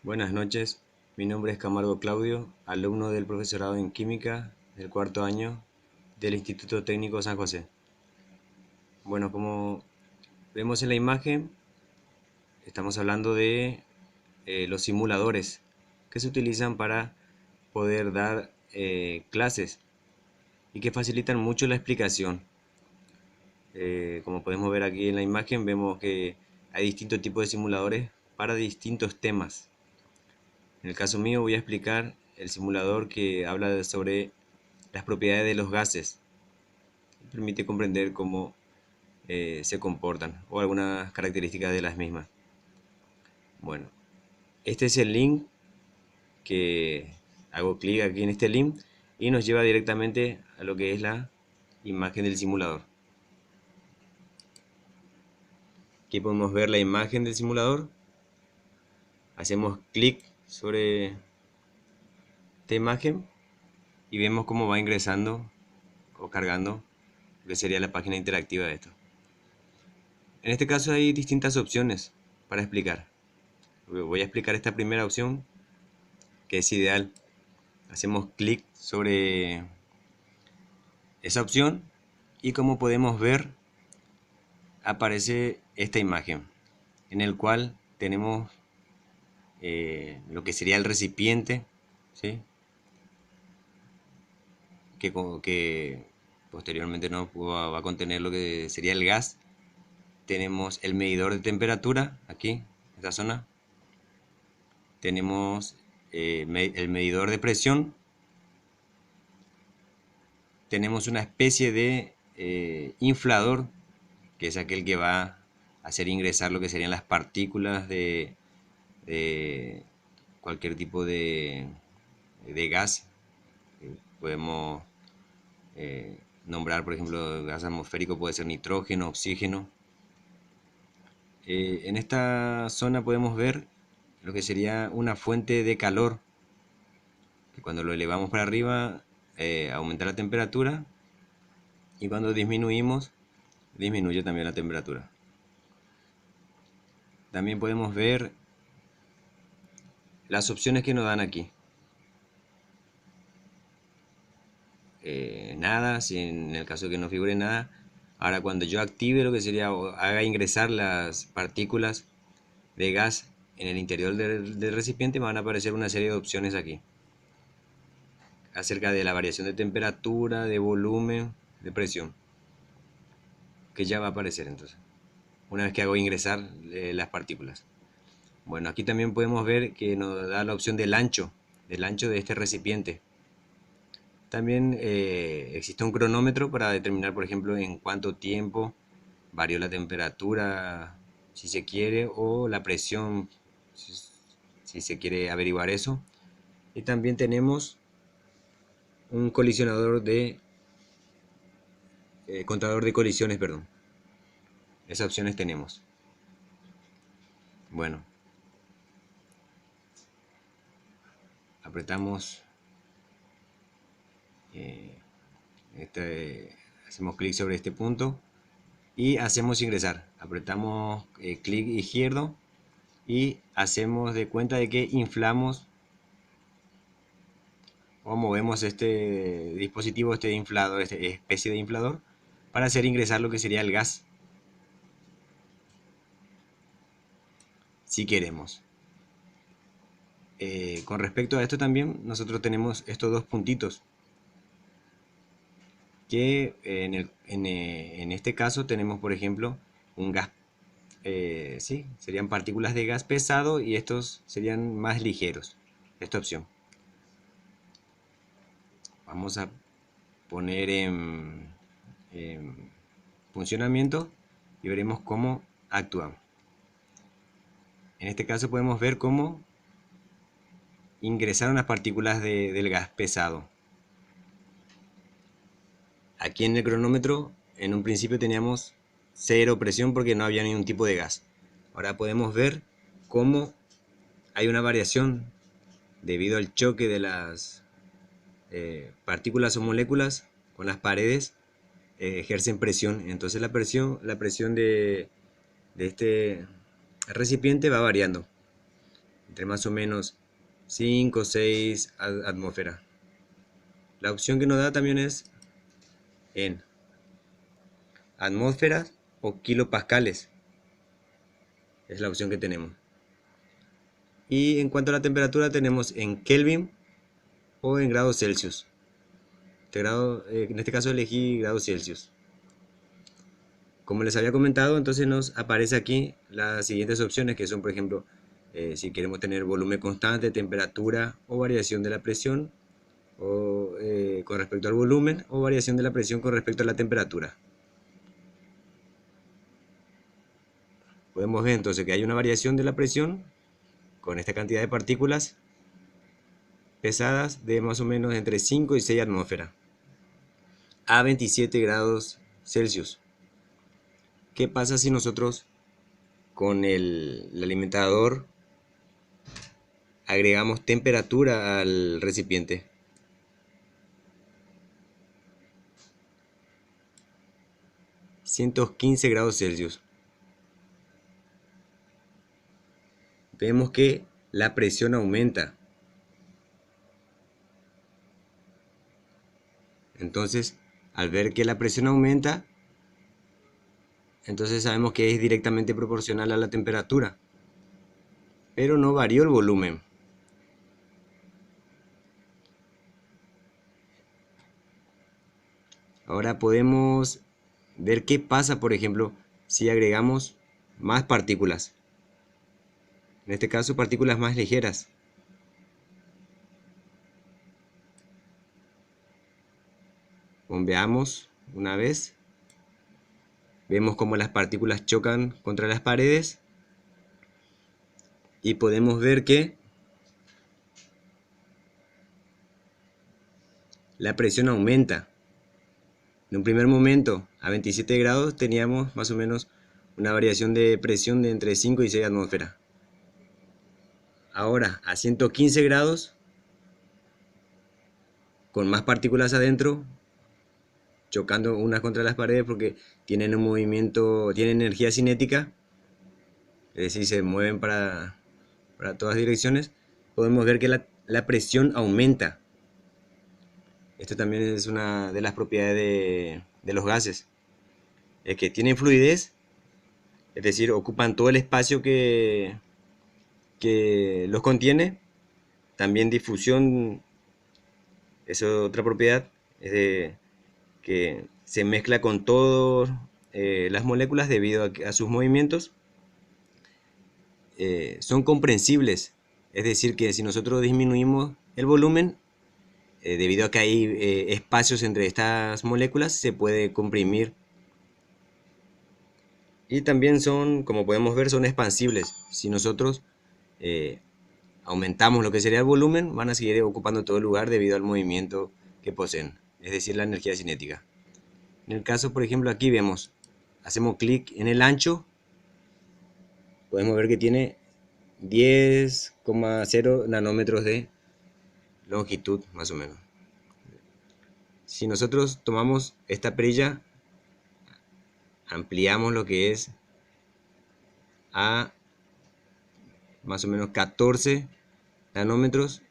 Buenas noches, mi nombre es Camargo Claudio, alumno del profesorado en Química del cuarto año del Instituto Técnico San José. Bueno, como vemos en la imagen, estamos hablando de los simuladores que se utilizan para poder dar clases y que facilitan mucho la explicación. Como podemos ver aquí en la imagen, vemos que hay distintos tipos de simuladores para distintos temas. En el caso mío voy a explicar el simulador que habla sobre las propiedades de los gases. Permite comprender cómo se comportan o algunas características de las mismas. Bueno, este es el link que hago clic aquí en este link y nos lleva directamente a lo que es la imagen del simulador. Aquí podemos ver la imagen del simulador. Hacemos clic sobre esta imagen y vemos cómo va ingresando o cargando lo que sería la página interactiva de esto. En este caso hay distintas opciones para explicar. Voy a explicar esta primera opción, que es ideal. Hacemos clic sobre esa opción y como podemos ver aparece esta imagen en el cual tenemos lo que sería el recipiente, ¿sí? que posteriormente no va a contener lo que sería el gas. Tenemos el medidor de temperatura aquí, en esta zona. Tenemos el medidor de presión. Tenemos una especie de inflador, que es aquel que va a hacer ingresar lo que serían las partículas de cualquier tipo de gas. Podemos nombrar, por ejemplo, gas atmosférico, puede ser nitrógeno, oxígeno. En esta zona podemos ver lo que sería una fuente de calor, que cuando lo elevamos para arriba aumenta la temperatura y cuando disminuimos disminuye también la temperatura. También podemos ver las opciones que nos dan aquí. Nada, si en el caso de que no figure nada. Ahora cuando yo active lo que sería o haga ingresar las partículas de gas en el interior del recipiente, me van a aparecer una serie de opciones aquí acerca de la variación de temperatura, de volumen, de presión, que ya va a aparecer entonces una vez que hago ingresar las partículas. Bueno, aquí también podemos ver que nos da la opción del ancho de este recipiente. También existe un cronómetro para determinar, por ejemplo, en cuánto tiempo varió la temperatura, si se quiere, o la presión, si se quiere averiguar eso. Y también tenemos un colisionador de contador de colisiones, perdón. Esas opciones tenemos. Bueno, apretamos hacemos clic sobre este punto y hacemos ingresar. Apretamos clic izquierdo y hacemos de cuenta de que inflamos o movemos este dispositivo, este inflador, esta especie de inflador, para hacer ingresar lo que sería el gas, si queremos. Con respecto a esto también, nosotros tenemos estos dos puntitos, que en este caso tenemos, por ejemplo, un gas, ¿sí? Serían partículas de gas pesado y estos serían más ligeros, esta opción. Vamos a poner en funcionamiento y veremos cómo actúan. En este caso podemos ver cómo ingresaron las partículas del gas pesado. Aquí en el cronómetro en un principio teníamos cero presión porque no había ningún tipo de gas. Ahora podemos ver cómo hay una variación debido al choque de las partículas o moléculas con las paredes, ejercen presión. Entonces la presión de este recipiente va variando. entre más o menos 5 o 6 atmósferas. La opción que nos da también es en atmósferas o kilopascales. Es la opción que tenemos. Y en cuanto a la temperatura tenemos en Kelvin o en grados Celsius. En este caso elegí grados Celsius. Como les había comentado, entonces nos aparece aquí las siguientes opciones, que son, por ejemplo, si queremos tener volumen constante, temperatura o variación de la presión o, con respecto al volumen, o variación de la presión con respecto a la temperatura. Podemos ver entonces que hay una variación de la presión con esta cantidad de partículas pesadas de más o menos entre 5 y 6 atmósferas a 27 grados Celsius. ¿Qué pasa si nosotros con el alimentador agregamos temperatura al recipiente? $115 grados Celsius. Vemos que la presión aumenta. Entonces, al ver que la presión aumenta, entonces sabemos que es directamente proporcional a la temperatura, pero no varió el volumen. Ahora podemos ver qué pasa, por ejemplo, si agregamos más partículas. En este caso, partículas más ligeras. Bombeamos una vez. Vemos cómo las partículas chocan contra las paredes. Y podemos ver que la presión aumenta. En un primer momento, a 27 grados, teníamos más o menos una variación de presión de entre 5 y 6 atmósferas. Ahora, a 115 grados, con más partículas adentro, chocando unas contra las paredes porque tienen un movimiento, tienen energía cinética, es decir, se mueven para todas direcciones, podemos ver que la presión aumenta. Esto también es una de las propiedades de los gases. Es que tienen fluidez, es decir, ocupan todo el espacio que los contiene. También difusión es otra propiedad, es de que se mezcla con todas las moléculas debido a sus movimientos. Son comprensibles, es decir, que si nosotros disminuimos el volumen, debido a que hay espacios entre estas moléculas, se puede comprimir. Y también son, como podemos ver, son expansibles. Si nosotros aumentamos lo que sería el volumen, van a seguir ocupando todo el lugar debido al movimiento que poseen, es decir, la energía cinética. En el caso, por ejemplo, aquí vemos, hacemos clic en el ancho, podemos ver que tiene 10,0 nanómetros de longitud, más o menos. Si nosotros tomamos esta perilla, ampliamos lo que es a más o menos 14 nanómetros,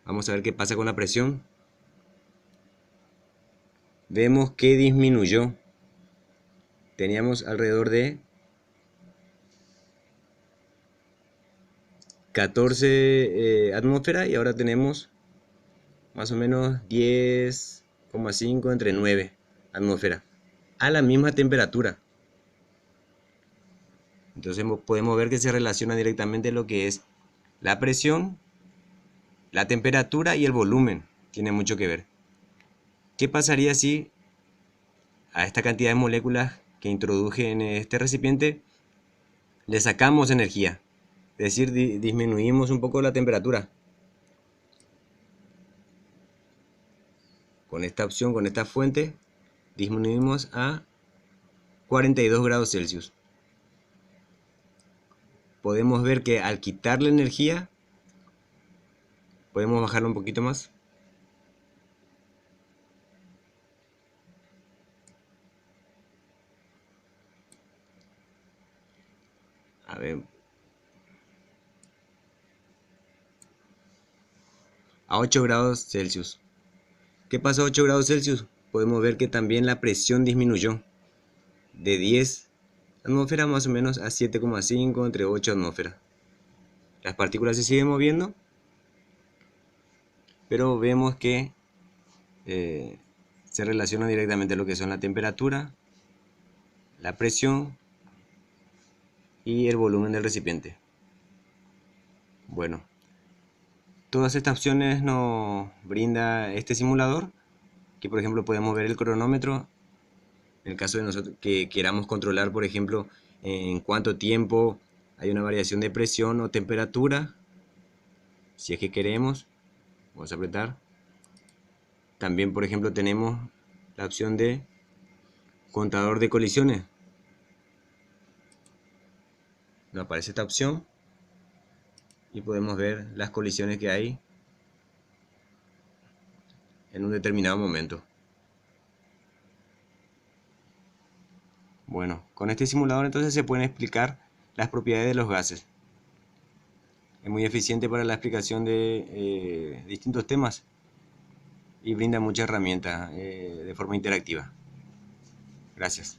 vamos a ver qué pasa con la presión. Vemos que disminuyó. Teníamos alrededor de 14 atmósferas y ahora tenemos más o menos 10,5 entre 9 atmósferas a la misma temperatura. Entonces podemos ver que se relaciona directamente lo que es la presión, la temperatura y el volumen. Tiene mucho que ver. ¿Qué pasaría si a esta cantidad de moléculas que introduje en este recipiente le sacamos energía? Es decir, disminuimos un poco la temperatura. Con esta opción, con esta fuente, disminuimos a 42 grados Celsius. Podemos ver que al quitarle energía, podemos bajarlo un poquito más. A ver. a 8 grados Celsius. ¿Qué pasó a 8 grados Celsius? Podemos ver que también la presión disminuyó de 10 atmósferas más o menos a 7,5 entre 8 atmósferas. Las partículas se siguen moviendo, pero vemos que se relaciona directamente a lo que son la temperatura, la presión y el volumen del recipiente. Bueno, todas estas opciones nos brinda este simulador, que por ejemplo podemos ver el cronómetro, en el caso de nosotros que queramos controlar, por ejemplo, en cuánto tiempo hay una variación de presión o temperatura, si es que queremos, vamos a apretar. También, por ejemplo, tenemos la opción de contador de colisiones. Nos aparece esta opción y podemos ver las colisiones que hay en un determinado momento. Bueno, con este simulador entonces se pueden explicar las propiedades de los gases. Es muy eficiente para la explicación de distintos temas y brinda muchas herramientas de forma interactiva. Gracias.